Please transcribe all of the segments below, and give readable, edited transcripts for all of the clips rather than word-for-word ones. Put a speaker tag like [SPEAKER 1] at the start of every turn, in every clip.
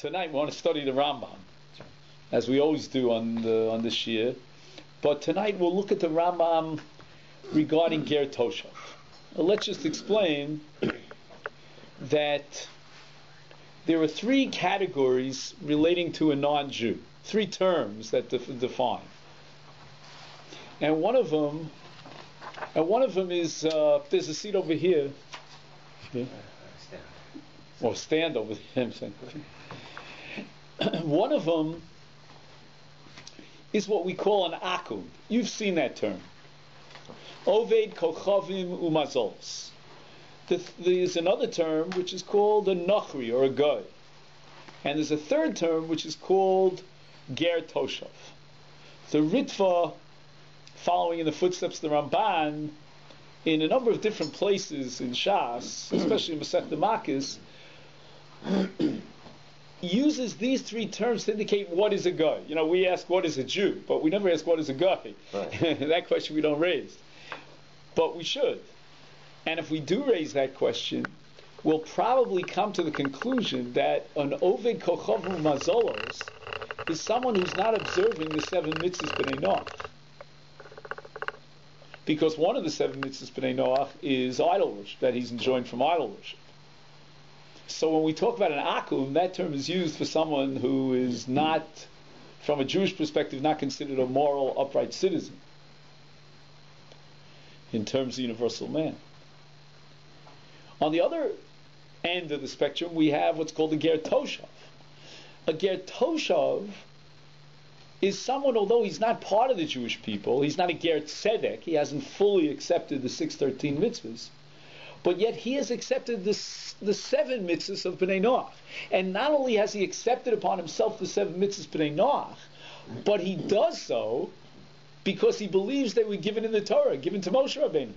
[SPEAKER 1] Tonight we want to study the Rambam, as we always do on the Shir. But tonight we'll look at the Rambam regarding Ger Toshav. Let's just explain that there are three categories relating to a non-Jew, three terms that define. And one of them is there's a seat over here. Yeah. Or stand over there. One of them is what we call an akum. You've seen that term. Oved kochavim umazols. There's another term which is called a nochri, or a goy. And there's a third term which is called ger toshav. The Ritva, following in the footsteps of the Ramban, in a number of different places in Shas, especially in Masech Makis, uses these three terms to indicate what is a guy. You know, we ask what is a Jew, but we never ask what is a guy. Right. That question we don't raise. But we should. And if we do raise that question, we'll probably come to the conclusion that an Oved Kochavu Mazolos is someone who's not observing the 7 mitzvahs b'nei Noach. Because one of the 7 mitzvahs b'nei Noach is idol worship, that he's enjoined from idol worship. So when we talk about an akum, that term is used for someone who is not, from a Jewish perspective, not considered a moral, upright citizen in terms of universal man. On the other end of the spectrum, we have what's called a ger toshav. A ger toshav is someone, although he's not part of the Jewish people, he's not a ger tzedek, he hasn't fully accepted the 613 mitzvahs, but yet he has accepted the 7 mitzvahs of Bnei Noach. And not only has he accepted upon himself the 7 mitzvahs Bnei Noach, but he does so because he believes they were given in the Torah, given to Moshe Rabbeinu.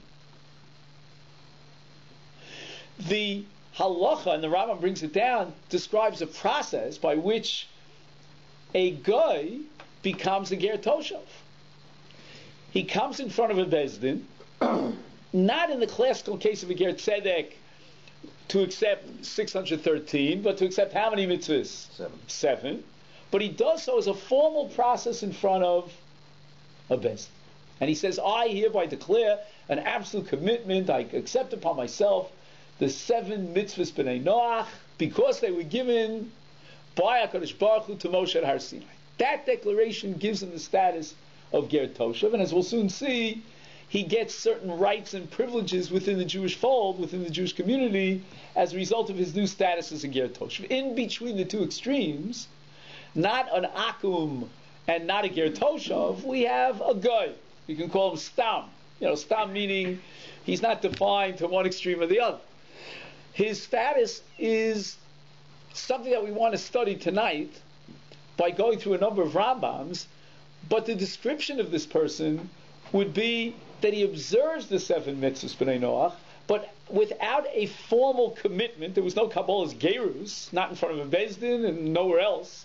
[SPEAKER 1] The halacha, and the Rambam brings it down, describes a process by which a guy becomes a ger toshav. He comes in front of a beis din, not in the classical case of a ger tzedek to accept 613, but to accept how many mitzvahs? 7. But he does so as a formal process in front of a beis din. And he says, I hereby declare an absolute commitment, I accept upon myself the 7 mitzvahs b'nei Noach, because they were given by HaKadosh Baruch Hu to Moshe at Har Sinai. That declaration gives him the status of ger toshav, and as we'll soon see, he gets certain rights and privileges within the Jewish fold, within the Jewish community, as a result of his new status as a ger toshav. In between the two extremes, not an akum and not a ger toshav, we have a guy. We can call him stam. Stam meaning he's not defined to one extreme or the other. His status is something that we want to study tonight by going through a number of Rambams, but the description of this person would be that he observes the 7 mitzvahs b'nei Noach, but without a formal commitment. There was no Kabbalah's gerus, not in front of a beis din and nowhere else.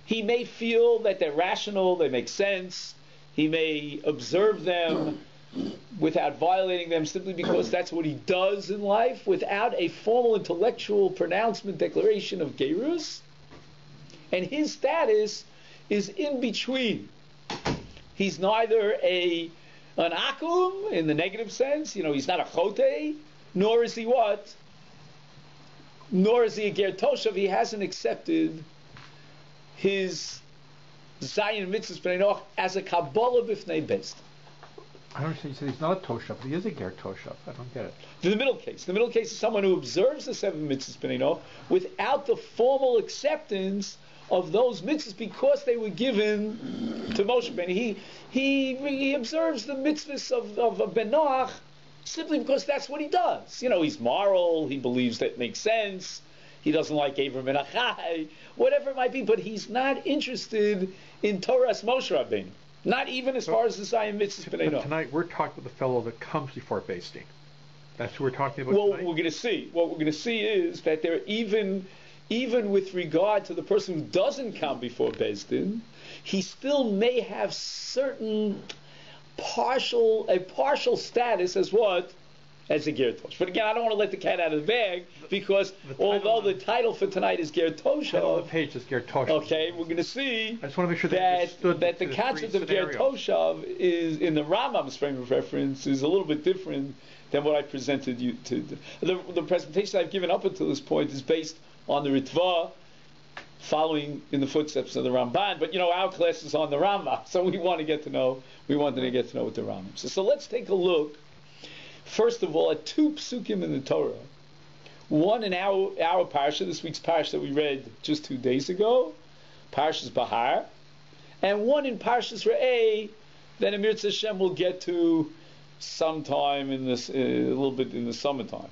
[SPEAKER 1] He may feel that they're rational, they make sense, he may observe them without violating them simply because that's what he does in life, without a formal intellectual pronouncement, declaration of gerus. And his status is in between. He's neither an akum in the negative sense, he's not a chote, nor is he what? Nor is he a ger toshav. He hasn't accepted his Zayin mitzvahs b'nei Noach as a Kabbalah b'fnei beis din.
[SPEAKER 2] I don't understand. You said he's not a toshav, but he is a ger toshav. I don't get it.
[SPEAKER 1] The middle case is someone who observes the 7 mitzvahs b'nei Noach without the formal acceptance of those mitzvahs because they were given to Moshe Rabbeinu. He observes the mitzvahs of Ben Noach simply because that's what he does. He's moral, he believes that makes sense, he doesn't like Avram and Achai, whatever it might be, but he's not interested in Torah's Moshe Rabbeinu. Not even as far as the Zion mitzvahs b'nei Noach.
[SPEAKER 2] Tonight we're talking about the fellow that comes before beis din. That's who we're talking about
[SPEAKER 1] tonight?
[SPEAKER 2] What
[SPEAKER 1] we're going to see is that there, even with regard to the person who doesn't come before beis din, he still may have certain partial status as what? as a ger toshav. But again, I don't want to let the cat out of the bag, because although the title for tonight is ger toshav,
[SPEAKER 2] the page is ger toshav.
[SPEAKER 1] Okay, we're going to see
[SPEAKER 2] I just want to make sure
[SPEAKER 1] that the concept of ger toshav is, in the Rambam's frame of reference, is a little bit different than what I presented you to. The presentation I've given up until this point is based on the Ritva, following in the footsteps of the Ramban. But our class is on the Rambam, so we wanted to get to know what the Rambam says. So let's take a look, first of all, at two psukim in the Torah. One in our parsha, this week's parsha that we read just 2 days ago, Parshas Bahar, and one in Parshas Re'eh that Amir Hashem will get to sometime in this, a little bit in the summertime.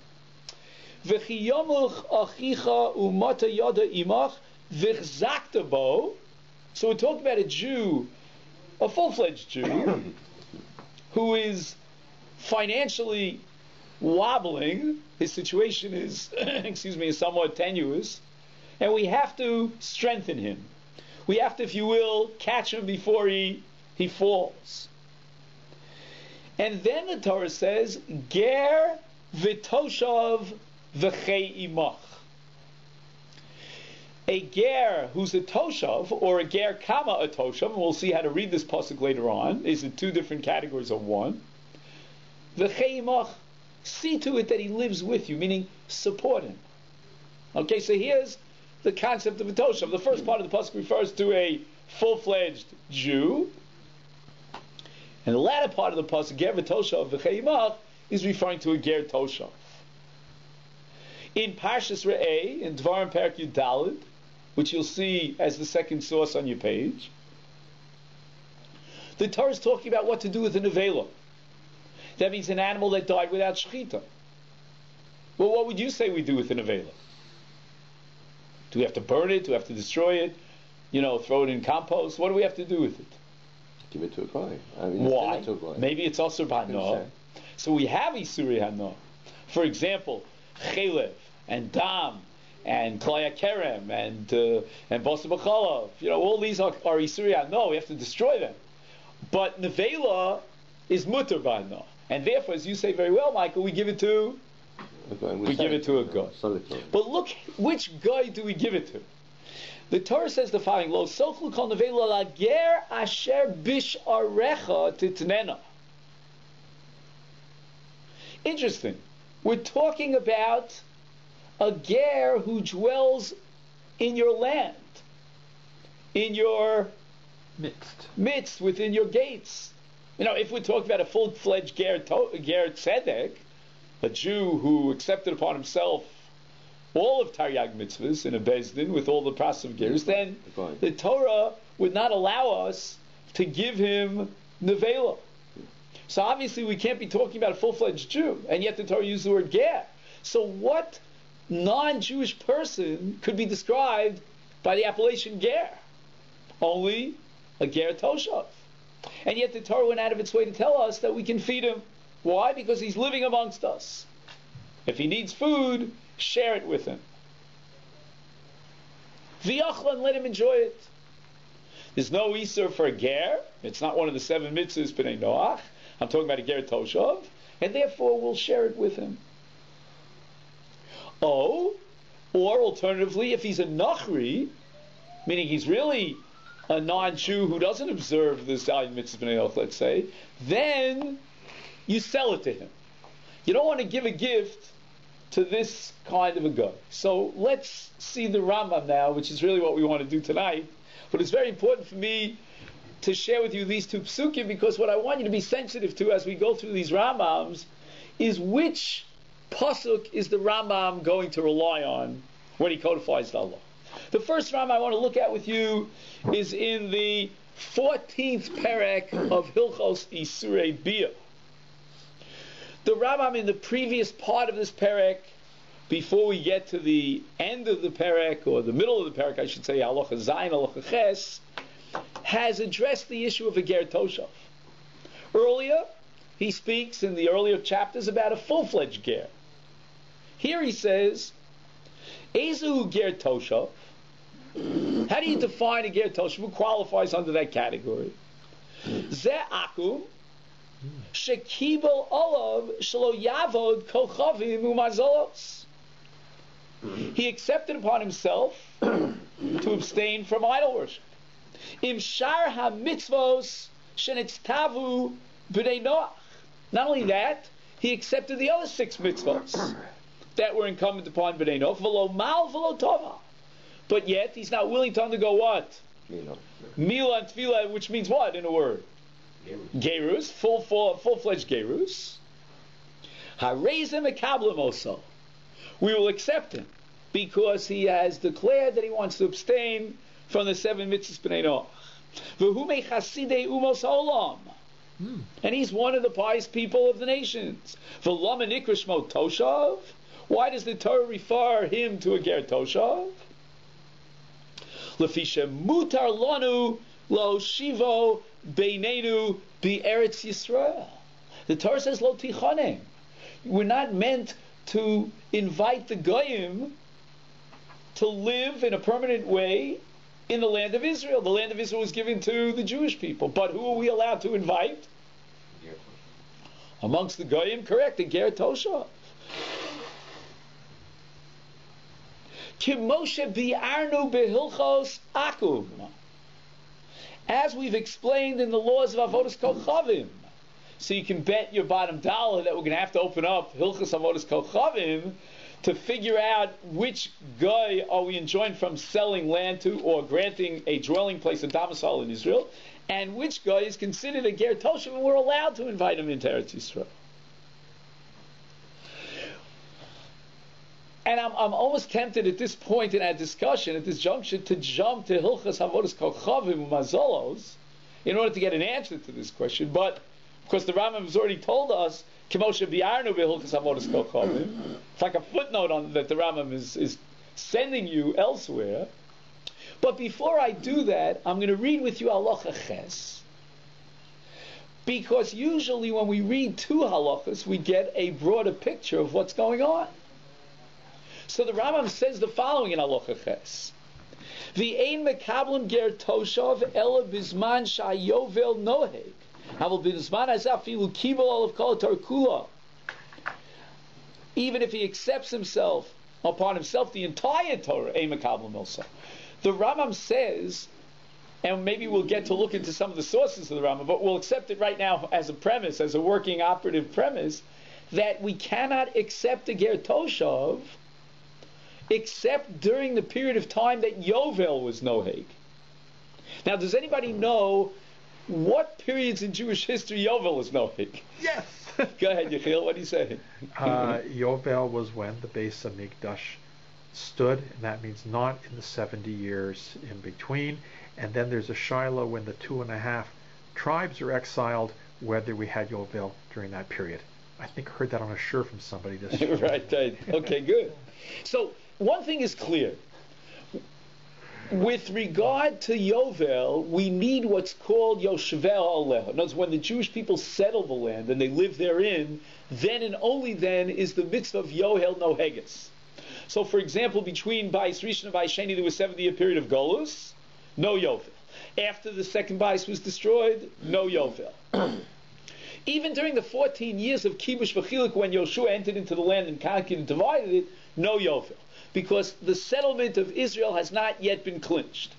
[SPEAKER 1] V'chi yomuch achicha umata yada imach v'chzakta bo. So we're talking about a Jew, a full-fledged Jew, who is financially wobbling. His situation is, is somewhat tenuous, and we have to strengthen him. We have to, if you will, catch him before he falls. And then the Torah says, ger v'toshav v'chei imach. A ger who's a toshav, or a ger kama a toshav, and we'll see how to read this pasuk later on, is in two different categories of one. V'chei imach, see to it that he lives with you, meaning support him. Okay, so here's the concept of a toshav. The first part of the pasuk refers to a full-fledged Jew, and the latter part of the pasuk, ger v'toshav v'chei imach, is referring to a ger toshav. In Parshas Re'eh, in Dvarim Perek Yud Daled, which you'll see as the second source on your page, the Torah is talking about what to do with a nevela. That means an animal that died without shechita. Well, what would you say we do with a nevela? Do we have to burn it? Do we have to destroy it? Throw it in compost? What do we have to do with it?
[SPEAKER 3] Give it to a guy.
[SPEAKER 1] Why? Maybe it's also b'hana. So we have Isurei Hana. For example, chelev and dam and klaya kerem and basa b'chalav. All these are Isurei Hana. We have to destroy them. But nevela is mutar b'hana, and therefore, as you say very well, Michael, we give it to a guy. But look, which guy do we give it to? The Torah says the following: Lo sochlu kol nevela la ger asher bish arecha titnena. Interesting. We're talking about a ger who dwells in your land, in your midst, within your gates. If we're talking about a full-fledged ger tzedek, a Jew who accepted upon himself all of Taryag mitzvahs in a bezdin with all the process of gers, then the Torah would not allow us to give him nevela. So obviously we can't be talking about a full-fledged Jew, and yet the Torah used the word ger. So what non-Jewish person could be described by the appellation ger? Only a ger toshav. And yet the Torah went out of its way to tell us that we can feed him. Why? Because he's living amongst us. If he needs food, share it with him. V'yachlan, let him enjoy it. There's no Isur for a ger. It's not one of the 7 mitzvahs b'nei Noach. I'm talking about a ger toshav, and therefore we'll share it with him. Or alternatively, if he's a nachri, meaning he's really a non-Jew who doesn't observe this mitzvah b'nei Noach, let's say, then you sell it to him. You don't want to give a gift to this kind of a guy. So let's see the Rambam now, which is really what we want to do tonight. But it's very important for me to share with you these two psukim, because what I want you to be sensitive to as we go through these Rambams is which pasuk is the Rambam going to rely on when he codifies the Allah. The first Rambam I want to look at with you is in the 14th perek of Hilchos Isurei Bia. The Rambam in the previous part of this perek, before we get to the end of the perek, or the middle of the perek, I should say, halacha zayin, halacha ches, has addressed the issue of a ger toshav. Earlier, he speaks in the earlier chapters about a full-fledged ger. Here he says, Ezu ger toshav. How do you define a ger toshav? Who qualifies under that category? Ze akum, Shekibel olav shelo yavod kochavim umazolos. He accepted upon himself to abstain from idol worship. Im shar ha-mitzvos shenitztavu b'nei Noach. Not only that, he accepted the other 6 mitzvos that were incumbent upon b'nei Noach. V'lo mal v'lo tova. But yet, he's not willing to undergo what? Mila and tefillah, which means what in a word? Gerus, full-fledged gerus. Harezim ekablim oso. We will accept him because he has declared that he wants to abstain from the 7 mitzvahs b'nei Noach. V'hu mechasidei umos ha'olam. And he's one of the pious people of the nations. V'lama nikra shmo toshav. Why does the Torah refer him to a ger toshav? Lefisha mutar lanu lo shivo beinenu be'eretz Yisrael. The Torah says lo tichonem. We're not meant to invite the goyim to live in a permanent way in the land of Israel. The land of Israel was given to the Jewish people. But who are we allowed to invite? Amongst the goyim, correct, the ger toshav. Kimoshe bi'arnu behilchos akum. As we've explained in the laws of Avodas Kochavim. So you can bet your bottom dollar that we're going to have to open up Hilchos Avodas Kochavim to figure out which guy are we enjoined from selling land to or granting a dwelling place, a domicile in Israel, and which guy is considered a ger toshav and we're allowed to invite him into Eretz Yisrael. And I'm almost tempted at this point in our discussion, at this juncture, to jump to Hilchos Avodas Kochavim Umazolos in order to get an answer to this question. But, of course, the Rambam has already told us, Kimoshe bi'arnu b'Hilchos Avodas Kochavim. It's like a footnote on that the Rambam is sending you elsewhere. But before I do that, I'm going to read with you Halacha Ches. Because usually when we read 2 halachas, we get a broader picture of what's going on. So the Rambam says the following in Halacha Ches: V'ein mekablim ger toshav ela bizman shayovel noheg havel bizman hazafilu kibel olav kol Torah kula. Even if he accepts upon himself the entire Torah, ein mekablim also. The Rambam says, and maybe we'll get to look into some of the sources of the Rambam, but we'll accept it right now as a premise, as a working operative premise, that we cannot accept a ger toshav except during the period of time that Yovel was noheg. Now, does anybody know what periods in Jewish history Yovel was noheg?
[SPEAKER 2] Yes.
[SPEAKER 1] Go ahead, Yechiel. What do you say?
[SPEAKER 2] Yovel was when the Beis Midrash stood, and that means not in the 70 years in between. And then there's a Shiloh when the 2.5 tribes are exiled, whether we had Yovel during that period. I think I heard that on a shirt from somebody this year.
[SPEAKER 1] Right. Okay, good. So, one thing is clear. With regard to Yovel, we need what's called Yosheveh Aleha. In other words, when the Jewish people settle the land and they live therein, then and only then is the mitzvah of Yohel Noheges. So, for example, between Bais Rishon and Bais Sheni, there was 70-year period of Golus, no Yovel. After the second Bais was destroyed, no Yovel. Even during the 14 years of Kibush V'chiluk, when Yoshua entered into the land and conquered and divided it, no Yovel. Because the settlement of Israel has not yet been clinched.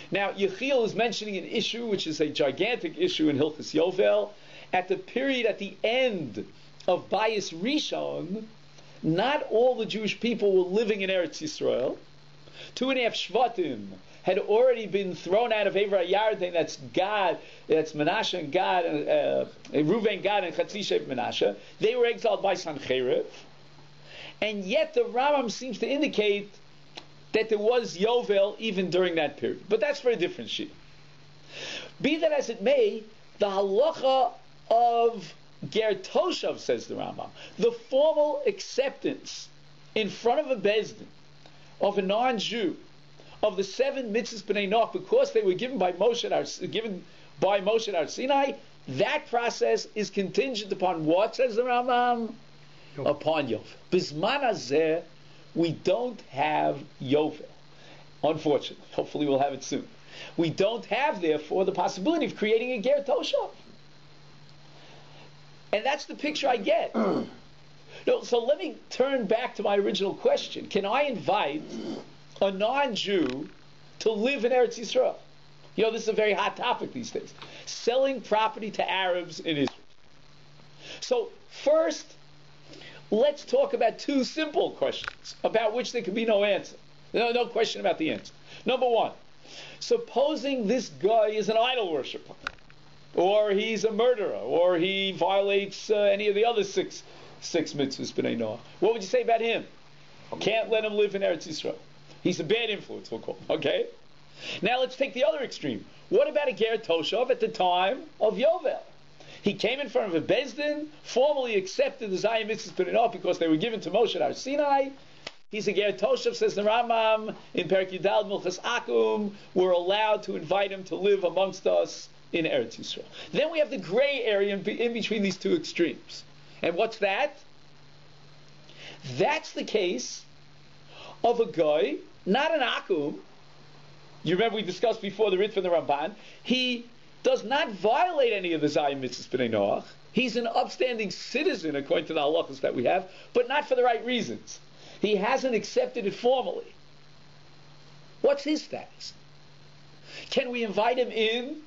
[SPEAKER 1] Now, Yechiel is mentioning an issue, which is a gigantic issue in Hilchos Yovel. At the period at the end of Bayis Rishon, not all the Jewish people were living in Eretz Yisrael. 2.5 Shvatim had already been thrown out of Eivra Yarden. That's Gad, that's Menashe and Gad, Reuven, Gad, and Chatzi Shevet Menashe. They were exiled by Sancheriv. And yet the Rambam seems to indicate that there was Yovel even during that period. But that's for a different sheet. Be that as it may, the halacha of ger toshav, says the Rambam, the formal acceptance in front of a bezdin of a non-Jew of the 7 mitzvahs b'nei Noach, because they were given by Moshe at Har Sinai, that process is contingent upon what, says the Rambam? Upon Yovel. Bizman hazeh, we don't have Yovel. Unfortunately. Hopefully we'll have it soon. We don't have, therefore, the possibility of creating a ger toshav. And that's the picture I get. No, so let me turn back to my original question. Can I invite a non-Jew to live in Eretz Yisrael? You know, this is a very hot topic these days. Selling property to Arabs in Israel. So first, let's talk about two simple questions about which there can be no answer. No question about the answer. Number one, supposing this guy is an idol worshiper, or he's a murderer, or he violates any of the other six mitzvahs b'nei Noach. What would you say about him? Can't let him live in Eretz Yisrael. He's a bad influence, we'll call him. Okay? Now let's take the other extreme. What about a Ger Toshav at the time of Yovel? He came in front of a Beis Din, formally accepted the Zion mitzvahs b'nei Noach because they were given to Moshe at Har Sinai. He's a Ger Toshav, says the Rambam, in Perek Yudal Milchas Akum. We're allowed to invite him to live amongst us in Eretz Yisrael. Then we have the gray area in between these two extremes. And what's that? That's the case of a guy, not an Akum. You remember we discussed before the Ritva and the Ramban. He does not violate any of the Zion mitzvahs b'nei Noach. He's an upstanding citizen according to the halachas that we have, but not for the right reasons. He hasn't accepted it formally. What's his status? Can we invite him in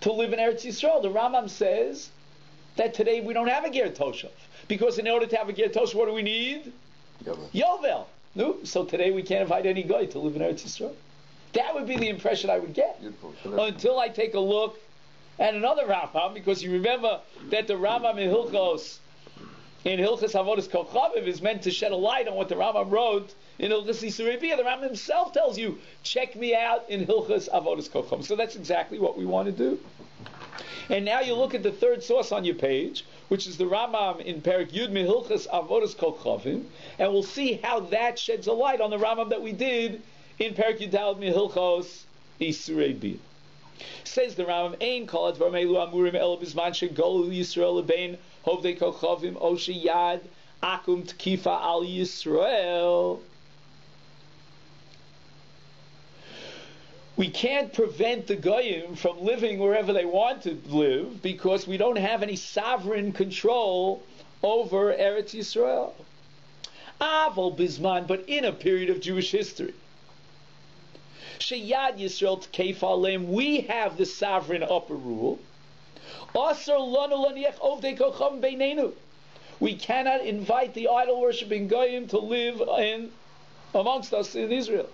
[SPEAKER 1] to live in Eretz Yisrael? The Rambam says that today we don't have a Ger Toshav. Because in order to have a Ger Toshav, what do we need? Yovel. No? So today we can't invite any guy to live in Eretz Yisrael. That would be the impression I would get. Until I take a look at another Rambam, because you remember that the Rambam in Hilchos Avodas Kochavim is meant to shed a light on what the Rambam wrote in Hilchos Isurei Bia. The Rambam himself tells you, check me out in Hilchos Avodas Kochavim. So that's exactly what we want to do. And now you look at the third source on your page, which is the Rambam in Perek Yud Hilchos Avodas Kochavim, and we'll see how that sheds a light on the Rambam that we did in Perek Yud Hilchos Isurei Bia. Says the Rambam, Ein kol advarim elu amurim el bizman shegolu Yisrael lebein hovdei kochavim o sheyad akum tkifa al Yisrael. We can't prevent the goyim from living wherever they want to live because we don't have any sovereign control over Eretz Yisrael. Avol bizman, but in a period of Jewish history. Sheyad Yisrael T'keif Aleim, we have the sovereign upper rule. Asar lanu laniach ovdei kocham beinenu. We cannot invite the idol worshipping goyim to live amongst us in Israel.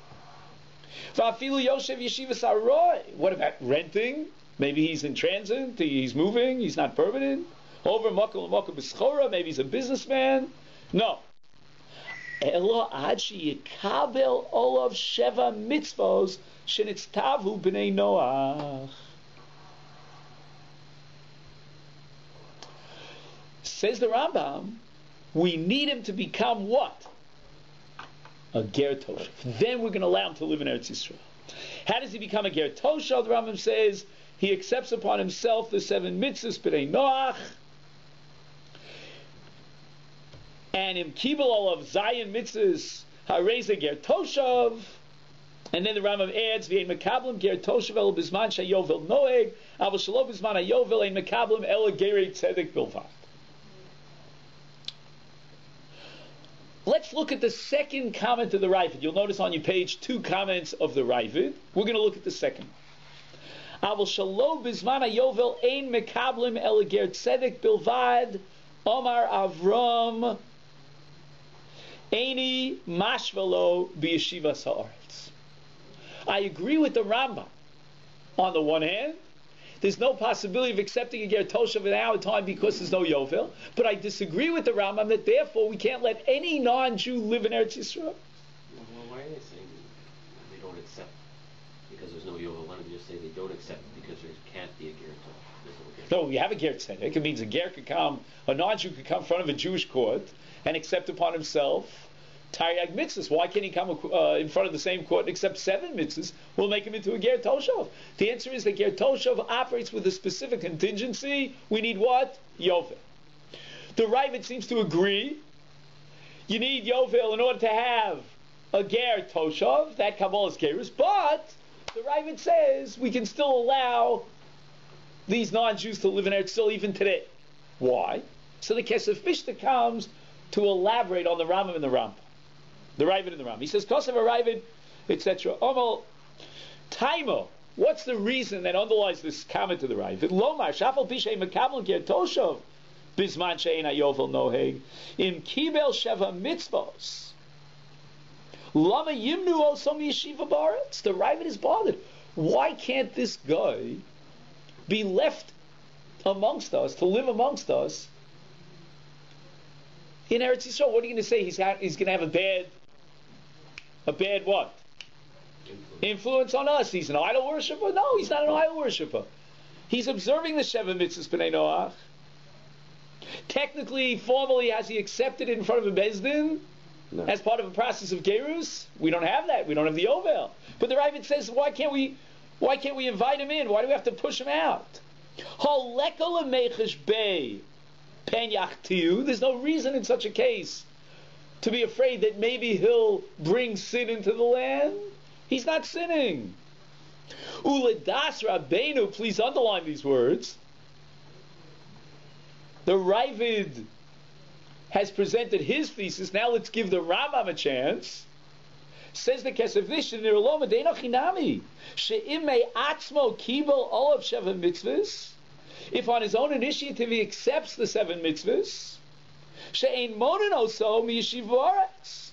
[SPEAKER 1] Va'afilu Yoshev Yeshiva Saroy. What about renting? Maybe he's in transit, he's moving, he's not permanent. Over Makom Makom B'schora, maybe he's a businessman. No. Elo ad sheyikabel olav sheva mitzvos shenitztavu b'nei Noach. Says the Rambam, we need him to become what? A Ger Toshav. Then we're going to allow him to live in Eretz Yisrael. How does he become a Ger Toshav? The Rambam says he accepts upon himself the 7 mitzvahs b'nei Noach. And im kibel all of Zion mitzvahs hareza Ger Toshav. And then the Rambam adds, v'ein mekablim Ger Toshav el bizman shayovel noeg, aval shelo bizman hayovel ein mekablim el gerei tzedek bilvad. Let's look at the second comment of the Ravid. You'll notice on your page 2 comments of the Ravid. We're going to look at the second. Aval shelo bizman hayovel ein mekablim el ger tzedek bilvad, Omar Avram Eini Mashvelo B'Yeshiva Haaretz. I agree with the Rambam. On the one hand, there's no possibility of accepting a Ger Toshav in our time because there's no Yovel. But I disagree with the Rambam that therefore we can't let any non-Jew live in Eretz Yisrael.
[SPEAKER 3] Well, why are they saying they don't accept because there's no Yovel? Why don't you just say they don't accept because there can't be a Ger Toshav?
[SPEAKER 1] No, we have a Ger Tzedek. It means a Ger could come, a non-Jew could come in front of a Jewish court and accept upon himself Taryag mitzvahs. Why can't he come in front of the same court and accept 7 mitzvahs? We'll make him into a Ger Toshav. The answer is that Ger Toshav operates with a specific contingency. We need what? Yovel. The Ravid seems to agree. You need Yovel in order to have a Ger Toshav, that Kabbalah's Gerus, but the Ravid says we can still allow these non-Jews to live in Eretz Yisrael even today. Why? So the Kesef Mishnah comes to elaborate on the Rambam and the Rambam. The Ravid and the Rambam. He says, Kosev Ravid, etc. Omo, Taimo. What's the reason that underlies this comment to the Ravid? Lomar, Shafal Pishay Mekabel Gertoshov, Bisman Shein Ayovel Noheg, Im Kibel Sheva Mitzvos. Lama Yimnu Osom Yeshiva Baretz. The Ravid is bothered. Why can't this guy be left amongst us, to live amongst us in Eretz Yisrael? What are you going to say? He's going to have a bad what? Influence on us. He's an idol worshiper? No, he's not an idol worshiper. He's observing the Sheva Mitzvahs B'nai Noach. Technically, formally, has he accepted it in front of a Beis Din? No. As part of a process of Gerus? We don't have that. We don't have the Yovel. But the Ravid says, why can't we invite him in? Why do we have to push him out? There's no reason in such a case to be afraid that maybe he'll bring sin into the land. He's not sinning. Uledas Rabbeinu, please underline these words. The Ravid has presented his thesis. Now let's give the Rambam a chance. Says the Kesef Mishnah, Niroloma Deino Chinami, She'imei Atzmo Kibel Olav Sheva Mitzvahs. If on his own initiative he accepts the 7 mitzvahs, she'ein monin oso mi yeshiva aretz,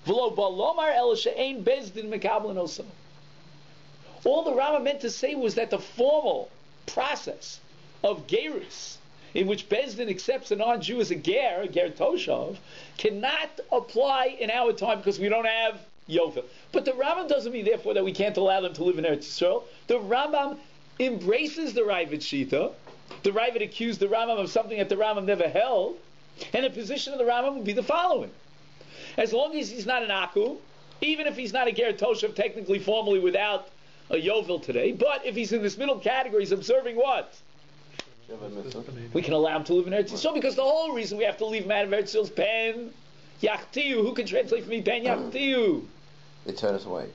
[SPEAKER 1] v'lo balomar el she'ein bezdin mekabelin oso. All the Rambam meant to say was that the formal process of gerus, in which bezdin accepts a non-Jew as a ger toshav, cannot apply in our time because we don't have yovel. But the Rambam doesn't mean therefore that we can't allow them to live in Eretz Yisrael. The Rambam embraces the Ravid Shita. The Ravid accused the Rambam of something that the Rambam never held, and the position of the Rambam would be the following: as long as he's not an Aku, even if he's not a Ger Toshav technically, formally, without a Yovel today, but if he's in this middle category, he's observing what? We can allow him to live in Eretz Yisrael, because the whole reason we have to leave him out of Eretz Yisrael is Pen Yachtiu. Who can translate for me Pen Yachtiu?
[SPEAKER 4] They turn us away.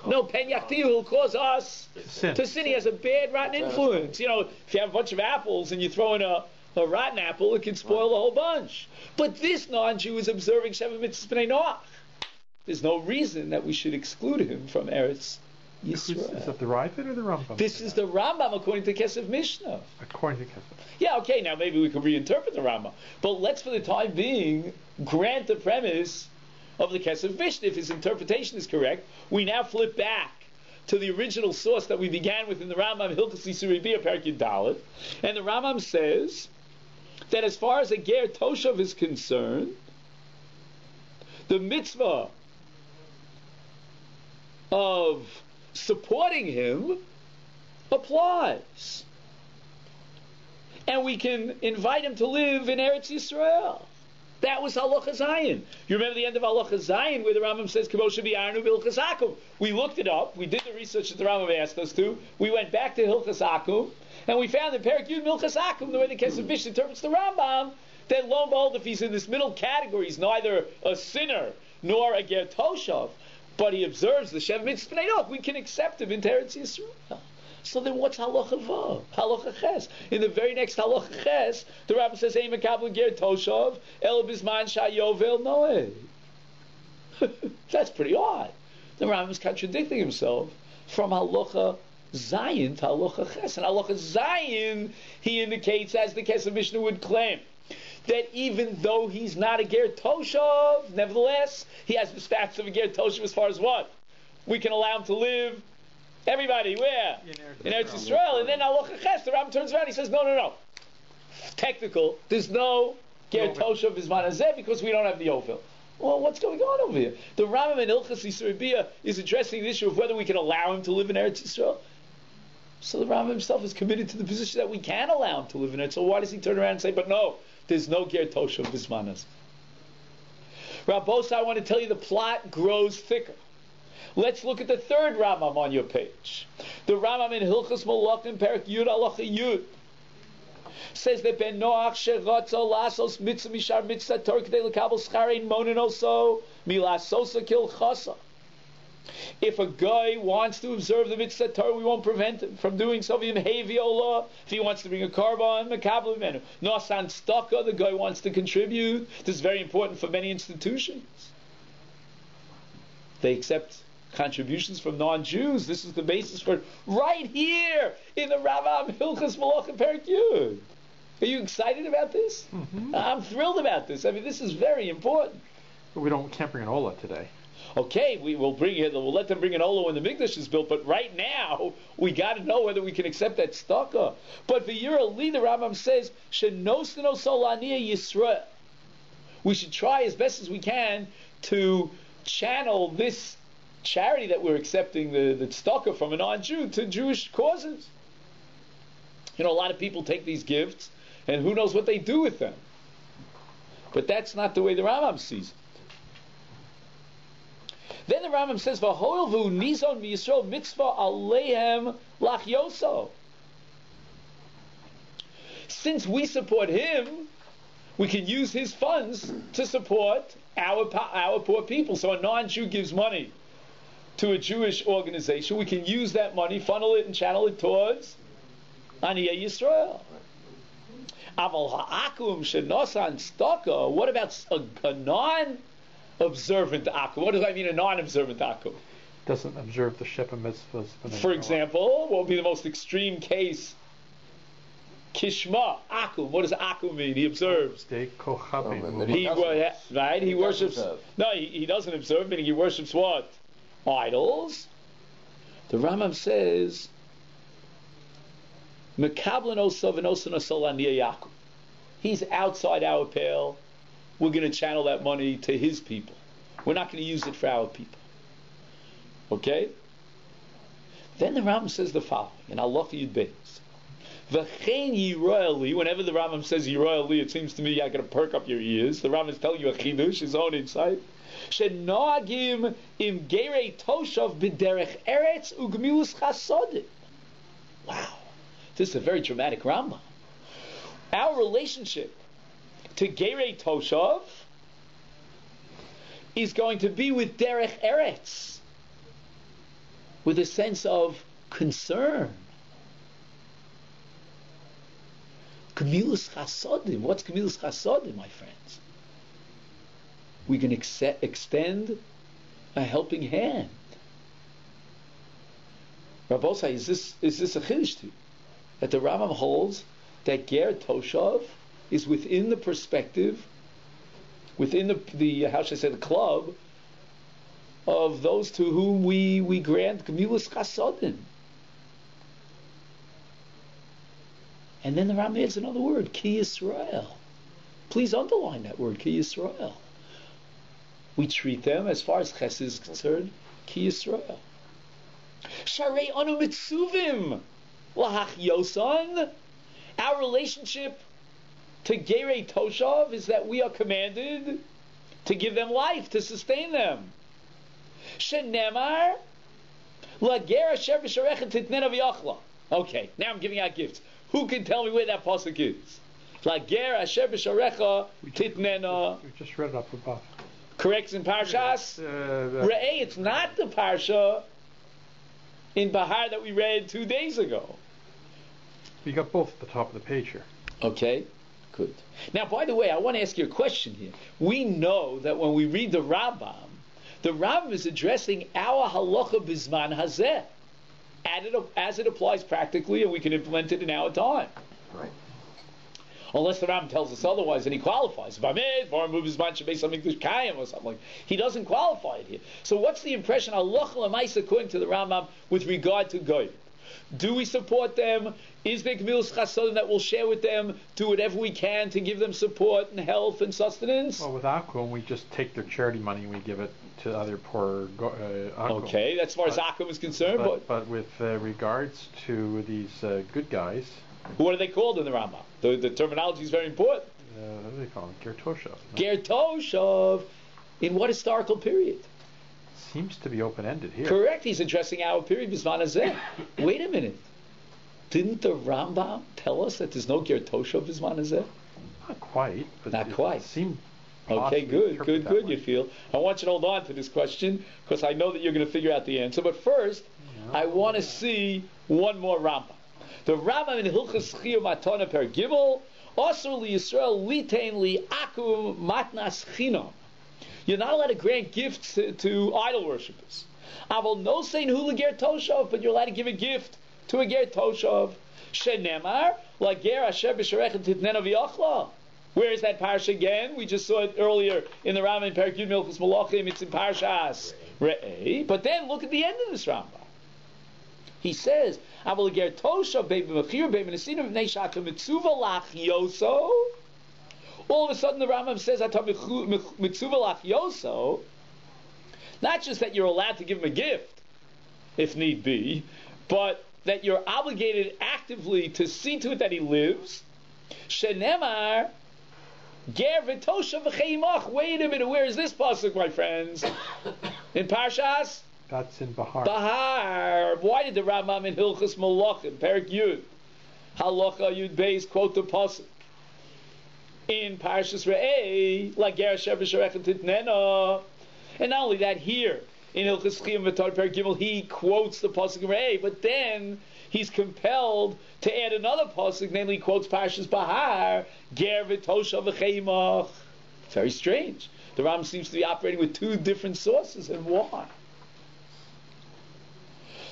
[SPEAKER 1] No, Pen Yachtiu will cause us to sin. He has a bad, rotten influence. You know, if you have a bunch of apples and you throw in a rotten apple, it can spoil the whole bunch. But this non-Jew is observing Sheva Mitzvahs B'nai Noach. There's no reason that we should exclude him from Eretz Yisrael.
[SPEAKER 2] Is that the Ravid or the Rambam?
[SPEAKER 1] This is the Rambam according to Kesef Mishnah.
[SPEAKER 2] According to Kesef.
[SPEAKER 1] Yeah, okay, now maybe we can reinterpret the Rambam. But let's, for the time being, grant the premise of the Kesef Mishnah. If his interpretation is correct, we now flip back to the original source that we began with in the Rambam, Hilchos Yisur Bia Perek Yud Dalet, and the Rambam says that as far as a Ger Toshav is concerned, the mitzvah of supporting him applies. And we can invite him to live in Eretz Yisrael. That was Halacha Zayin. You remember the end of Halacha Zayin where the Rambam says, K'moshe bi'arnu b'Hilchos Akum. We looked it up. We did the research that the Rambam asked us to. We went back to Hilchos Akum, and we found in Perek Yud Hilchos Akum, the way the Kesef Mishnah interprets the Rambam, that lo and behold, if he's in this middle category, he's neither a sinner nor a Ger Toshav, but he observes the Sheva Mitzvahs B'nai Noach, we can accept him in Eretz Yisrael. So then what's Halacha Vav? Halacha Ches. In the very next Halacha Ches, the Rabbi says, Ein mekabel ger toshav, el bizman shayovel noeh. That's pretty odd. The Rabbi is contradicting himself from Halacha Zayin to Halacha Ches. And Halacha Zayin, he indicates, as the Kesef Mishnah would claim, that even though he's not a ger toshav, nevertheless, he has the status of a ger toshav as far as what? We can allow him to live. Everybody, where? In Eretz Yisrael. And then Halacha Ches, the Rambam turns around, he says, no. Technical, there's no Ger Toshav Bizman Hazeh because we don't have the Yovel. Well, what's going on over here? The Rambam in Hilchos Yisur Bia is addressing the issue of whether we can allow him to live in Eretz Yisrael. So the Rambam himself is committed to the position that we can allow him to live in Eretz Yisrael. So why does he turn around and say, but no, there's no Ger Toshav Bizman Hazeh? Rabbos, I want to tell you the plot grows thicker. Let's look at the third Rambam on your page. The Rambam in Hilchos Malachim Perek Yud Halacha Yud says that Ben Noach sheratza lasos mitzvah mishar mitzvah Torah k'dei lekabel schar ein monin oso milasosa kil chasa. If a guy wants to observe the mitzvah Torah, we won't prevent him from doing so. If he wants to bring a korban, mekabel menu. Nosan staka, the guy wants to contribute. This is very important for many institutions. They accept contributions from non-Jews. This is the basis for it right here in the Rambam Hilchas Malachim Perek Yud. Are you excited about this?
[SPEAKER 2] Mm-hmm.
[SPEAKER 1] I'm thrilled about this. I mean, this is very important.
[SPEAKER 2] But we can't bring an Ola today.
[SPEAKER 1] Okay, we'll let them bring an Ola when the Mikdash is built, but right now, we got to know whether we can accept that staka. But for Yirali, the Rambam says, Shenosino Solania Yisrael. We should try as best as we can to channel this charity that we're accepting, the tzedakah from a non-Jew, to Jewish causes. A lot of people take these gifts, and who knows what they do with them. But that's not the way the Rambam sees it. Then the Rambam says, "V'hoil v'u nizon v'Yisrael mitzvah aleihem lachyoso." Since we support him, we can use his funds to support our poor people. So a non-Jew gives money to a Jewish organization, we can use that money, funnel it and channel it towards Aniyei Yisrael. Aval ha'akum shenosan staka. What about a non-observant akum? What does I mean, a non-observant akum?
[SPEAKER 2] Doesn't observe the Shepa mitzvahs.
[SPEAKER 1] For example, what would be the most extreme case? Kishma, akum. What does akum mean? He observes. He worships. No, he doesn't observe, meaning he worships what? Idols. The Rambam says, he's outside our pale. We're going to channel that money to his people. We're not going to use it for our people. Okay? Then the Rambam says the following, in Halacha Yud Beis. Whenever the Rambam says Yiroeli, it seems to me I got to perk up your ears. The Rambam is telling you a chidush, his own insight. Shenagim im gerei toshav b'derech eretz ugmilus chasodim. Wow, this is a very dramatic Rambam. Our relationship to gerei toshav is going to be with derech eretz, with a sense of concern. Gemilus chasodim. What's gemilus chasodim, my friends? We can extend a helping hand. Rabbosai, is this a chiddush to you? That the Rambam holds that ger toshav is within the perspective, within the how should I say, the club of those to whom we grant gemilus chasodim. And then the Rambam adds another word, Ki Yisrael. Please underline that word, Ki Yisrael. We treat them, as far as Chesed is concerned, Ki Yisrael. Sharei anu mitzuvim lahachyosan. Our relationship to Gerei Toshav is that we are commanded to give them life, to sustain them. Shenemar lager asher b'sharecha titnena v'yachla. Okay, now I'm giving out gifts. Who can tell me where that pasuk is? Lager asher b'sharecha titnena.
[SPEAKER 2] We just read it up above.
[SPEAKER 1] Correct, in Parshas Re'eh. It's not the Parsha in Bahar that we read 2 days ago.
[SPEAKER 2] You got both at the top of the page here.
[SPEAKER 1] Okay, good. Now, by the way, I want to ask you a question here. We know that when we read the Rambam is addressing our halacha bizman hazeh, as it applies practically, and we can implement it in our time.
[SPEAKER 2] Right.
[SPEAKER 1] Unless the Rambam tells us otherwise, and he qualifies. Or something. He doesn't qualify it here. So what's the impression, halacha l'maisa, according to the Rambam, with regard to goy? Do we support them? Is there gemilas chasodim that we'll share with them? Do whatever we can to give them support and health and sustenance?
[SPEAKER 2] Well, with Akum, we just take their charity money and we give it to other poor Akum.
[SPEAKER 1] Okay, that's as far as Akum is concerned.
[SPEAKER 2] But with regards to these good guys...
[SPEAKER 1] What are they called in the Rambam? The terminology is very important.
[SPEAKER 2] What do they call them? Ger Toshav.
[SPEAKER 1] Ger Toshav. In what historical period?
[SPEAKER 2] Seems to be open-ended here.
[SPEAKER 1] Correct. He's addressing our period, Bizman Hazeh. Wait a minute. Didn't the Rambam tell us that there's no Ger Toshav Bizman Hazeh?
[SPEAKER 2] Not quite. But
[SPEAKER 1] Not quite.
[SPEAKER 2] It seemed
[SPEAKER 1] Okay, good. You feel. I want you to hold on to this question because I know that you're going to figure out the answer. But first, I want to see one more Rambam. The Rambam in Hilchos Chiyuv Matana Per Gimel, Asur LiYisrael Litain Li'akum Matnas Chinam. You're not allowed to grant gifts to idol worshippers. Aval no sein hu leger toshav, but you're allowed to give a gift to a ger toshav. Shenemar lager asher b'sharechet titnena v'yachla. Where is that parsha again? We just saw it earlier in the Rambam in Perek Yud Milchus Malachim. It's in Parshas Re'eh. But then look at the end of this Rambam. He says, "Aval leger toshav be'im v'chir be'im v'nesinu v'nei shaka mitzuva lach yoso." All of a sudden the Rambam says, not just that you're allowed to give him a gift, if need be, but that you're obligated actively to see to it that he lives. Shenemar, ger v'toshav v'cheimach. Wait a minute, where is this pasuk, my friends? In Parshas?
[SPEAKER 2] That's in Bahar.
[SPEAKER 1] Bahar. Why did the Rambam in Hilchos Malachim, Perek Yud, Halacha Yud Beis, quote the pasuk? In Parshas Re'eh, like Ger Asher B'Sharechet Titnena. And not only that, here in Hilchos Chiyuv Matana Per Gimel, he quotes the pasuk in Re'eh, but then he's compelled to add another pasuk, namely he quotes Parshas Bahar, Ger V'Toshav V'Cheimach. Very strange. The Ram seems to be operating with two different sources, and why?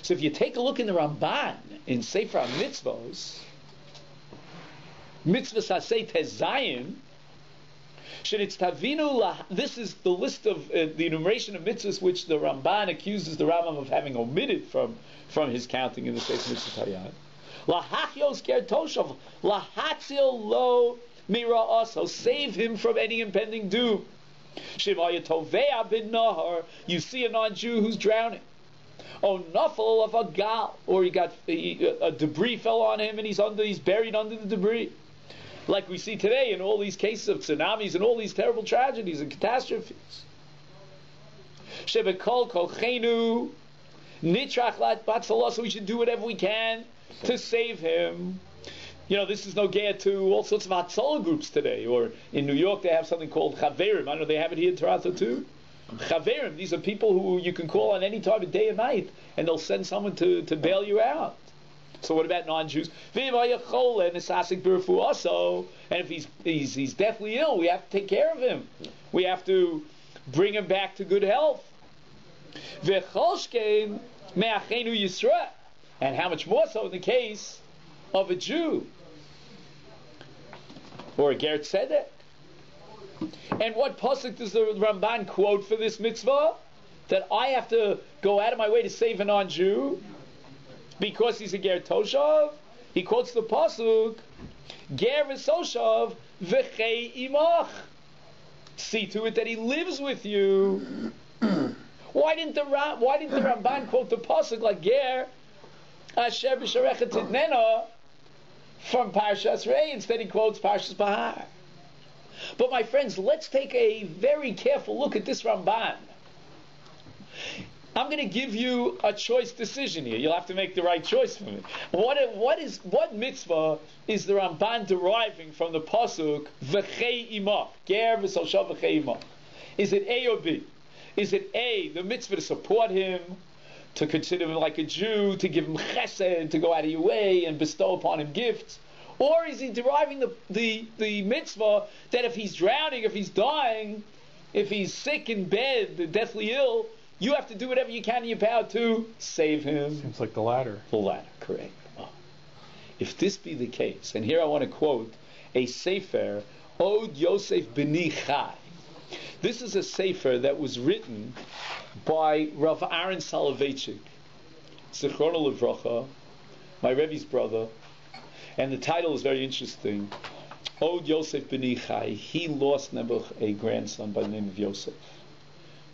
[SPEAKER 1] So if you take a look in the Ramban in Sefer HaMitzvos, Mitzvah Sasei Tezayin, this is the list of the enumeration of mitzvahs which the Ramban accuses the Rambam of having omitted from his counting in the Sefer Mitzvah Tayad. Lahachios ger toshav, lahatzil lo mira'aso, save him from any impending doom. Shivaya tovea bin nahar, you see a non-Jew who's drowning. Oh, nafal of a gal, or he got a debris fell on him and he's buried under the debris. Like we see today in all these cases of tsunamis and all these terrible tragedies and catastrophes. Shebekol kochenu nitrach lat batzalah, so we should do whatever we can to save him. You know, this is no gear to all sorts of hatzalah groups today. Or in New York they have something called chaverim. I don't know, they have it here in Toronto too. Chaverim, these are people who you can call on any time of day and night, and they'll send someone to bail you out. So what about non-Jews? And if he's deathly ill, we have to take care of him. We have to bring him back to good health. And how much more so in the case of a Jew or a Ger Tzedek. And what pasuk does the Ramban quote for this mitzvah? That I have to go out of my way to save a non-Jew because he's a ger toshav. He quotes the pasuk, ger v'soshav v'chei imach. See to it that he lives with you. Why didn't the Ramban quote the pasuk like ger asher b'sharechet titnena from Parshas Re'eh? Instead he quotes Parshas Bahar. But my friends, let's take a very careful look at this Ramban. I'm going to give you a choice decision here. You'll have to make the right choice for me. What mitzvah is the Ramban deriving from the pasuk v'chei imach, ger v'soshav v'chei imach? Is it A or B? Is it A, the mitzvah to support him, to consider him like a Jew, to give him chesed, to go out of your way and bestow upon him gifts? Or is he deriving the mitzvah that if he's drowning, if he's dying, if he's sick in bed, deathly ill, you have to do whatever you can in your power to save him?
[SPEAKER 2] Seems like the latter.
[SPEAKER 1] The latter, correct. Oh. If this be the case, and here I want to quote a sefer, Od Yosef B'ni Chai. This is a sefer that was written by Rav Aaron Soloveitchik, Zichron DOV, my Rebbe's brother. And the title is very interesting. Od Yosef B'ni Chai. He lost Nebuch a grandson by the name of Yosef.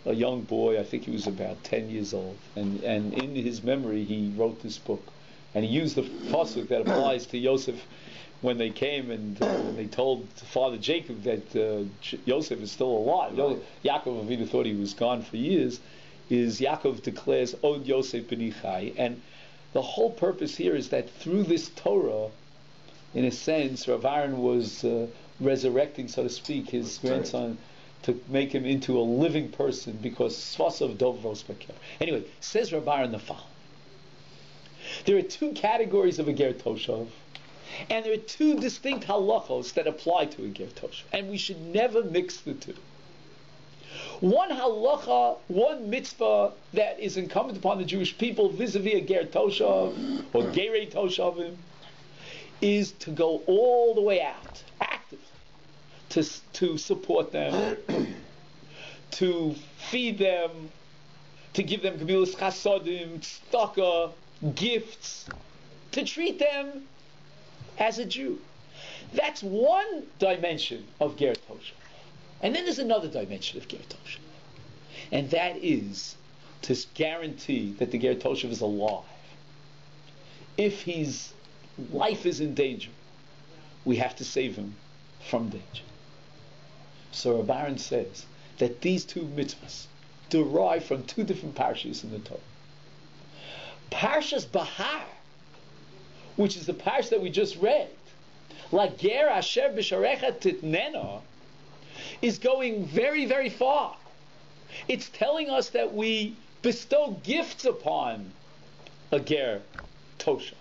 [SPEAKER 1] A young boy, I think he was about 10 years old. And in his memory, he wrote this book. And he used the pasuk that applies to Yosef when they came and they told Father Jacob that Yosef is still alive. Yaakov Avinu thought he was gone for years. Is Yaakov declares Od Yosef B'ni Chai. And the whole purpose here is that through this Torah, in a sense, Rav Aaron was resurrecting, so to speak, his grandson to make him into a living person, because Svasav Dov Vos Baker. Anyway, says Rabbi in the following. There are two categories of a Ger Toshav, and there are two distinct halachos that apply to a Ger Toshav, and we should never mix the two. One halacha, one mitzvah that is incumbent upon the Jewish people vis-a-vis a Ger Toshav or Gerei Toshavim is to go all the way out, actively, to support them, to feed them, to give them Gebilas Chasodim, tzedakah, gifts, to treat them as a Jew. That's one dimension of Ger Toshav. And then there's another dimension of Ger Toshav. And that is to guarantee that the Ger Toshav is alive. If his life is in danger, we have to save him from danger. So Rabbi Aaron says that these two mitzvahs derive from two different parashas in the Torah. Parshas Bahar, which is the parsha that we just read, like Ger Asher B'Sharecha Titnena, is going very, very far. It's telling us that we bestow gifts upon a Ger Toshav,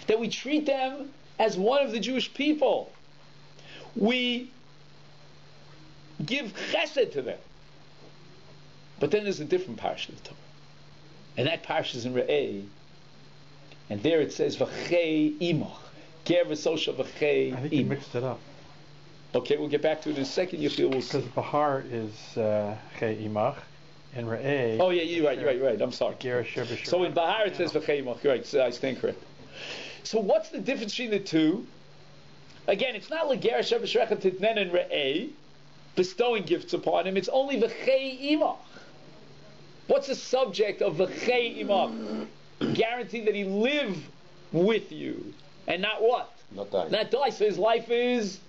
[SPEAKER 1] that we treat them as one of the Jewish people. We give chesed to them. But then there's a different parsha of the Torah. And that parsha is in Re'eh. And there it says, V'chei imach. Ger v'sosha v'chei imach.
[SPEAKER 2] I think you mixed it up.
[SPEAKER 1] Okay, we'll get back to it in a second. You feel we'll see.
[SPEAKER 2] Because Bahar is Chei Imach, and Re'eh.
[SPEAKER 1] Oh yeah, you're right. I'm sorry. So in Bahar it says V'chei imach. You're right. So I stand correct. So what's the difference between the two? Again, it's not like Ger Asher B'Sharecha Titnen and Re'eh, bestowing gifts upon him. It's only V'chei imach. What's the subject of V'chei imach? Guarantee that he live with you, and not what?
[SPEAKER 4] Not die.
[SPEAKER 1] Not die. So his life is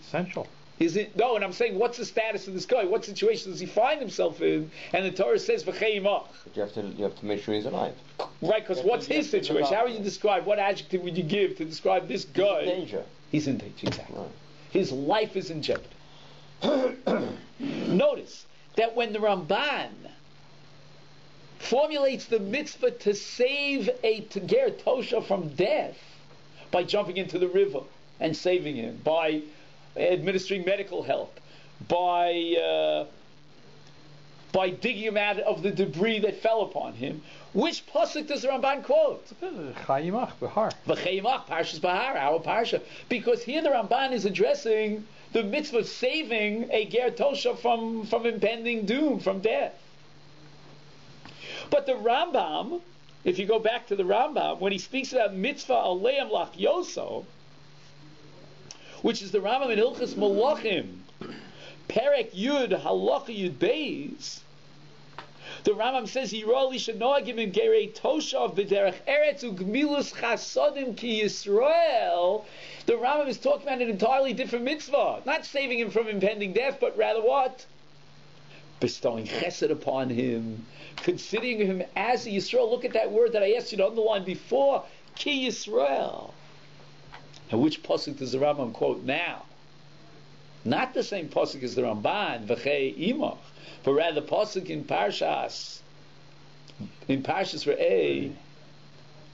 [SPEAKER 2] essential.
[SPEAKER 1] Is it? No, and I'm saying, what's the status of this guy? What situation does he find himself in? And the Torah says, V'chei imach.
[SPEAKER 4] But you have to make sure he's alive.
[SPEAKER 1] Right, because what's his situation? How would you describe, what adjective would you give to describe this guy?
[SPEAKER 4] He's in danger.
[SPEAKER 1] He's in danger, exactly.
[SPEAKER 4] Right.
[SPEAKER 1] His life is in jeopardy. Notice that when the Ramban formulates the mitzvah to save a Ger Toshav from death by jumping into the river and saving him, by administering medical help, by digging him out of the debris that fell upon him, which pasuk does the Ramban quote?
[SPEAKER 2] Chei Imach, Bahar.
[SPEAKER 1] V'chei imach, Parshas Bahar, our parsha. Because here the Ramban is addressing the mitzvah of saving a Ger Toshav from impending doom, from death. But the Rambam, if you go back to the Rambam, when he speaks about mitzvah aleim lach yoso, which is the Rambam in Hilchos Malachim, Perek Yud Halacha Yud Beis, the Rambam says, Yiroli shenoa giving gerei toshav b'derech eretz ugmilus chasodim ki Yisrael. The Rambam is talking about an entirely different mitzvah, not saving him from impending death, but rather what? Bestowing chesed upon him, considering him as a Yisrael. Look at that word that I asked you to underline before, ki Yisrael. And which pasuk does the Rambam quote now? Not the same pasuk as the Ramban, V'chei imach, but rather the pasuk in Parshas Re'eh,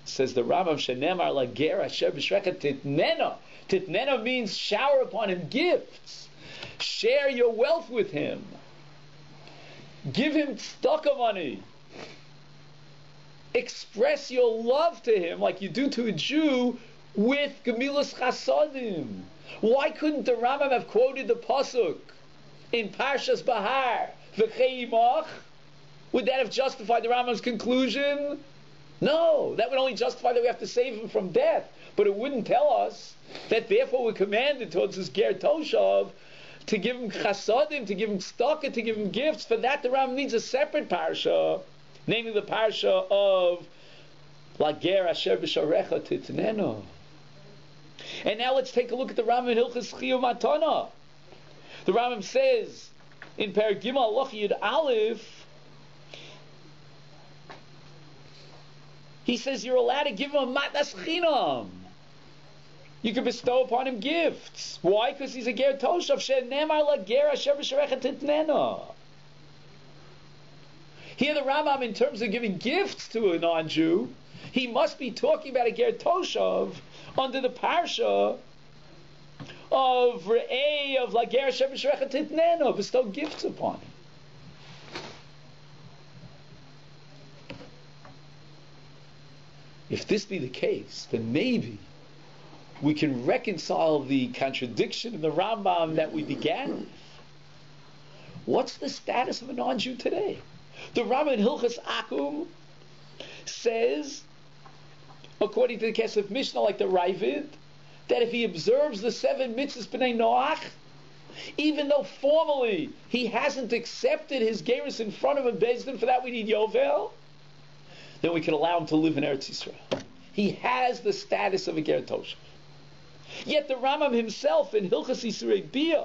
[SPEAKER 1] says the Rambam, Shenemar la ger asher b'shrecha titnena. Titnena means shower upon him gifts. Share your wealth with him. Give him tzedakah money. Express your love to him like you do to a Jew with Gemilas Chasodim. Why couldn't the Rambam have quoted the pasuk in Parshas Bahar, V'chei imach? Would that have justified the Rambam's conclusion? No, that would only justify that we have to save him from death. But it wouldn't tell us that therefore we're commanded towards this Ger Toshav to give him chasodim, to give him tzedakah, to give him gifts. For that the Rambam needs a separate parsha, namely the parsha of La Ger Asher B'Sharecha Titneno. And now let's take a look at the Rambam in Hilchos Chiyuv Matana. The Rambam says in Perek Gimel Halacha Yud Aleph, he says you're allowed to give him a matnas chinam. You can bestow upon him gifts. Why? Because he's a ger toshav. She'nemar la ger asher b'sharechet titnena. Here the Rambam, in terms of giving gifts to a non-Jew, he must be talking about a ger toshav under the parsha of Re'eh, of la ger asher b'sharechet titnena, bestow gifts upon him. If this be the case, then maybe we can reconcile the contradiction in the Rambam that we began with. What's the status of a non-Jew today? The Rambam in Hilchas Akum says, according to the Kesef Mishnah, like the Ravid, that if he observes the 7 mitzvahs b'nei Noach, even though formally he hasn't accepted his gerus in front of him, Beis Din, for that we need Yovel, then we can allow him to live in Eretz Yisrael. He has the status of a ger toshav. Yet the Rambam himself in Hilchas Yisrei Bia,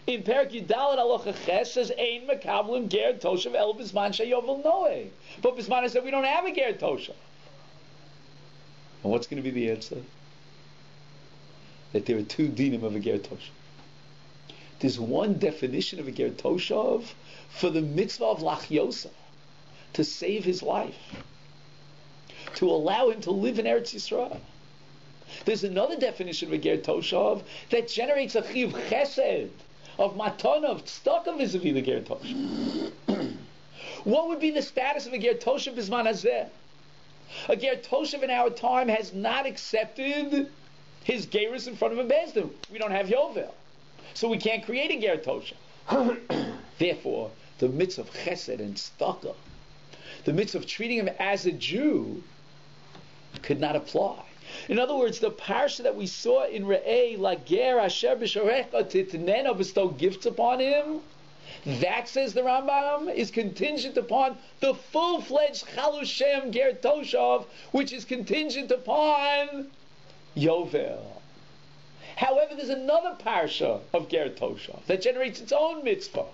[SPEAKER 1] in Perek Yudalad Halacha Ches, says Ein Mekablim ger toshav el bisman sheyovel noe. But bisman said we don't have a ger toshav. And what's going to be the answer? That there are 2 dinim of a ger toshav. There's one definition of a ger toshav for the mitzvah of lachyosa, to save his life, to allow him to live in Eretz Yisrael. There's another definition of a ger toshav that generates a chiyuv chesed, of matana, of tzedakah vis-a-vis the ger toshav. What would be the status of a ger toshav bisman hazeh? A ger toshav in our time has not accepted his gerus in front of a Beis Din. We don't have Yovel, so we can't create a ger toshav. Therefore, the mitzvah of chesed and tzedakah, the mitzvah of treating him as a Jew, could not apply. In other words, the parsha that we saw in Re'eh, Lager Asher B'Sharecha Titnena, bestow gifts upon him, that, says the Rambam, is contingent upon the full-fledged Chalus Shem Ger Toshav, which is contingent upon Yovel. However, there's another parsha of Ger Toshav that generates its own mitzvah,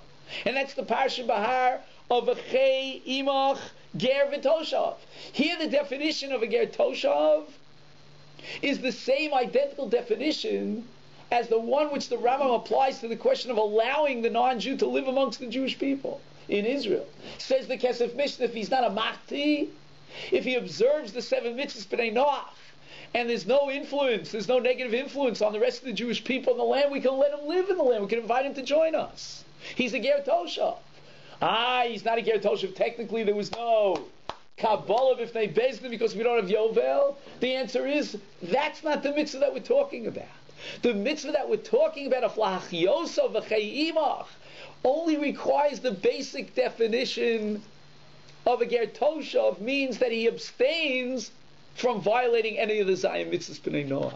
[SPEAKER 1] and that's the parsha Bahar of a Chei Imach Ger V'Toshav. Here the definition of a Ger Toshav is the same identical definition as the one which the Rambam applies to the question of allowing the non-Jew to live amongst the Jewish people in Israel. Says the Kesef Mishnah, if he's not a Machti, if he observes the 7 mitzvahs b'nei Noach, and there's no influence, there's no negative influence on the rest of the Jewish people in the land, we can let him live in the land, we can invite him to join us. He's a ger toshav. He's not a ger toshav. Technically, there was no Kabbalah b'fnei Beis Din because we don't have Yovel. The answer is, that's not the mitzvah that we're talking about. The mitzvah that we're talking about of lachyosa v'chei imach only requires the basic definition of a ger toshav, means that he abstains from violating any of the Zion mitzvahs b'nei Noah.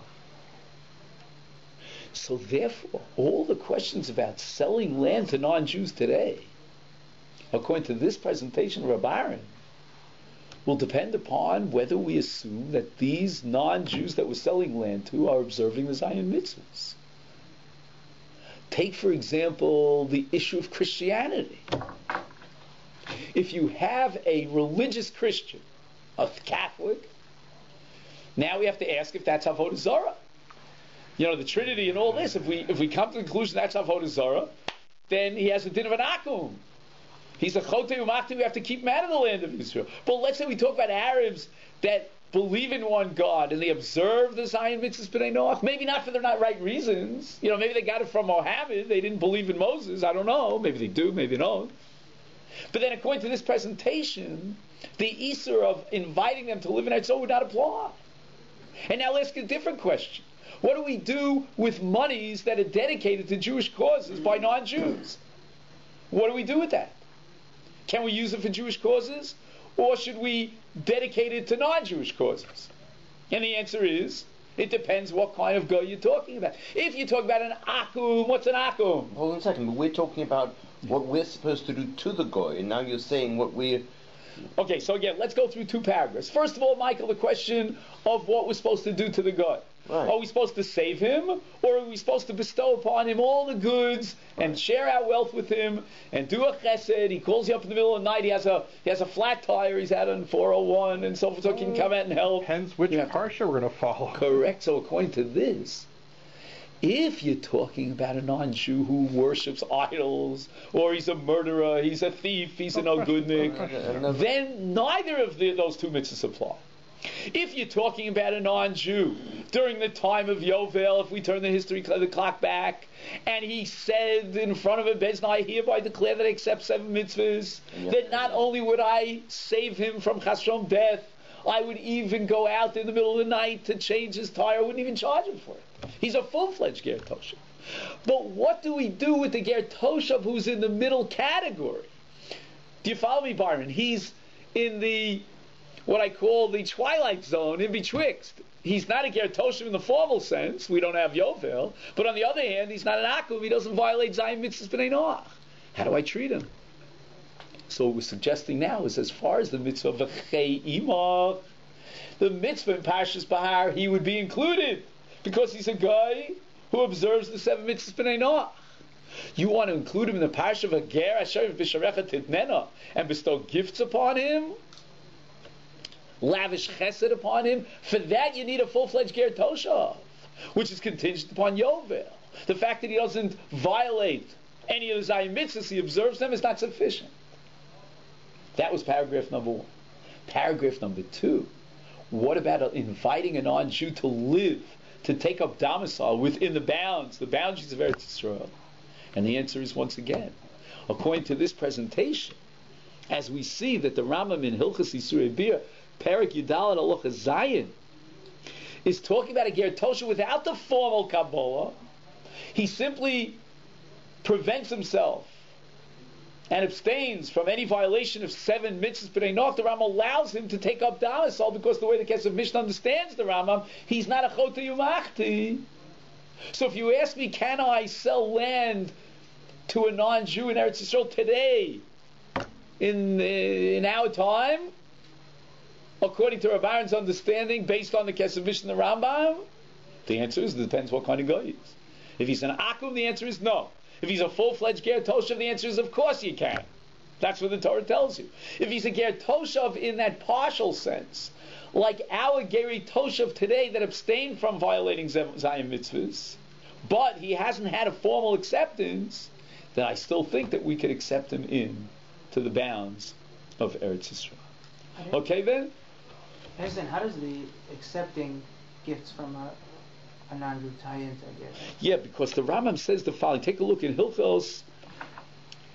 [SPEAKER 1] So therefore, all the questions about selling land to non-Jews today, according to this presentation of Rabbi Aaron, will depend upon whether we assume that these non-Jews that we're selling land to are observing the Zion mitzvahs. Take, for example, the issue of Christianity. If you have a religious Christian, a Catholic, now we have to ask if that's Avodah Zarah. You know, the Trinity and all this, if we come to the conclusion that's Avodah Zarah, then he has a din of an akum. He's a chotei u'machti, we have to keep him out of the land of Israel. But let's say we talk about Arabs that believe in one God and they observe the Zion mitzvahs b'nei Noach, maybe not for the not right reasons. You know, maybe they got it from Mohammed, they didn't believe in Moses, I don't know. Maybe they do, maybe they don't. But then according to this presentation, the Isur of inviting them to live in Eretz would not apply. And now let's ask a different question. What do we do with monies that are dedicated to Jewish causes by non-Jews? What do we do with that? Can we use it for Jewish causes? Or should we dedicate it to non-Jewish causes? And the answer is, it depends what kind of go you're talking about. If you talk about an akum, what's an akum?
[SPEAKER 4] Hold on a second, we're talking about what we're supposed to do to the goy, and now you're saying what we're...
[SPEAKER 1] Okay, so again, let's go through 2 paragraphs. First of all, Michael, the question of what we're supposed to do to the goy.
[SPEAKER 4] Right.
[SPEAKER 1] Are we supposed to save him, or are we supposed to bestow upon him all the goods and share our wealth with him and do a chesed? He calls you up in the middle of the night. He has a flat tire. He's out on 401 and so forth. So he can come out and help.
[SPEAKER 2] Depends which parsha we're going to follow.
[SPEAKER 1] Correct. So according to this, if you're talking about a non-Jew who worships idols, or he's a murderer, he's a thief, he's a no-goodnik, then neither of those two mitzvahs apply. If you're talking about a non-Jew during the time of Yovel, if we turn the clock back, and he said in front of a Bezdin, I hereby declare that I accept 7 mitzvahs, that not only would I save him from chas v'shalom death, I would even go out in the middle of the night to change his tire. I wouldn't even charge him for it. He's a full-fledged Ger Toshav. But what do we do with the Ger Toshav who's in the middle category? Do you follow me, Byron? He's in the what I call the twilight zone in betwixt. He's not a Ger Toshav in the formal sense. We don't have Yovel. But on the other hand, he's not an Akum. He doesn't violate Zayin Mitzvahs B'nai Noach. How do I treat him? So what we're suggesting now is, as far as the mitzvah of V'chei Imach, the mitzvah in Parshas Bahar, he would be included, because he's a guy who observes the 7 mitzvahs B'nai Noach. You want to include him in the Parsha of a Ger Asher B'Sharecha Titnena and bestow gifts upon him, lavish chesed upon him. For that you need a full-fledged Ger Toshav, which is contingent upon Yovel. The fact that he doesn't violate any of the Zayin mitzvahs, he observes them, is not sufficient. That was paragraph number 1. Paragraph number 2. What about inviting a non-Jew to live, to take up domicile within the boundaries of Eretz Yisrael? And the answer is, once again, according to this presentation, as we see that the Rambam in Hilchas Yisurei Bir, Perek Yudalad Halacha Zayin, is talking about a Ger Toshav without the formal Kabbalah. He simply prevents himself and abstains from any violation of 7 mitzvahs B'nai Noach. The Rambam allows him to take up domicile, because the way the Kesef Mishnah understands the Rambam, he's not a Chota Yumachti. So if you ask me, can I sell land to a non-Jew in Eretz Yisrael today, in our time, according to Rav Aaron's understanding, based on the Kesef Mishnah and the Rambam? The answer is, it depends what kind of guy he is. If he's an Akum, the answer is no. If he's a full-fledged Ger Toshav, the answer is, of course you can. That's what the Torah tells you. If he's a Ger Toshav in that partial sense, like our Geri Toshav today that abstained from violating Zayin mitzvahs, but he hasn't had a formal acceptance, then I still think that we could accept him in to the bounds of Eretz Yisrael. Okay then?
[SPEAKER 5] President, how does the accepting gifts from a non-Jew tie into, I guess?
[SPEAKER 1] Yeah, because the Rambam says the following. Take a look in Hilchos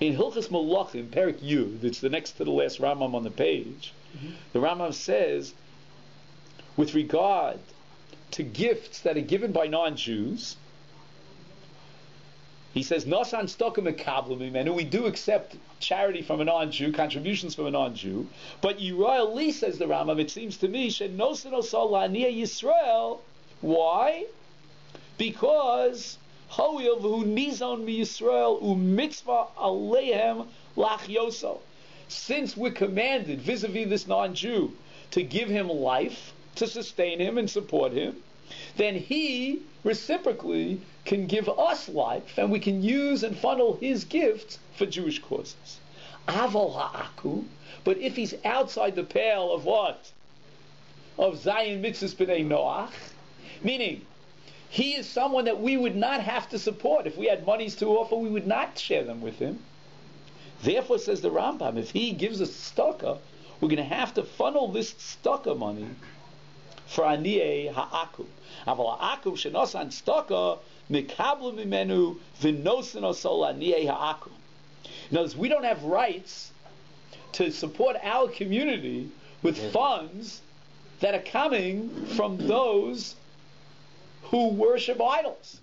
[SPEAKER 1] Malachim, Perek Yud. It's the next to the last Rambam on the page. Mm-hmm. The Rambam says, with regard to gifts that are given by non-Jews, he says, Nosan stokim mekablim, and we do accept charity from a non-Jew, contributions from a non-Jew, but Yirah Li, says the Rambam, it seems to me, shenosan osal la'aniyah Yisrael. Why? Because Ho'il v'hu nizon mi Yisrael u'mitzvah aleihem lachyoso. Since we're commanded vis-a-vis this non-Jew to give him life, to sustain him and support him, then he reciprocally can give us life, and we can use and funnel his gifts for Jewish causes. Aval ha'aku, but if he's outside the pale of what? Of Zayin Mitzvahs B'nai Noach, meaning he is someone that we would not have to support. If we had monies to offer, we would not share them with him. Therefore, says the Rambam, if he gives us tzedakah, we're going to have to funnel this tzedakah money for aniyeh ha'akum. Aval ha'akum shenosan tzedakah mikablu mimenu v'nosen osol aniyeh ha'akum. In other words, we don't have rights to support our community with funds that are coming from those who worship idols.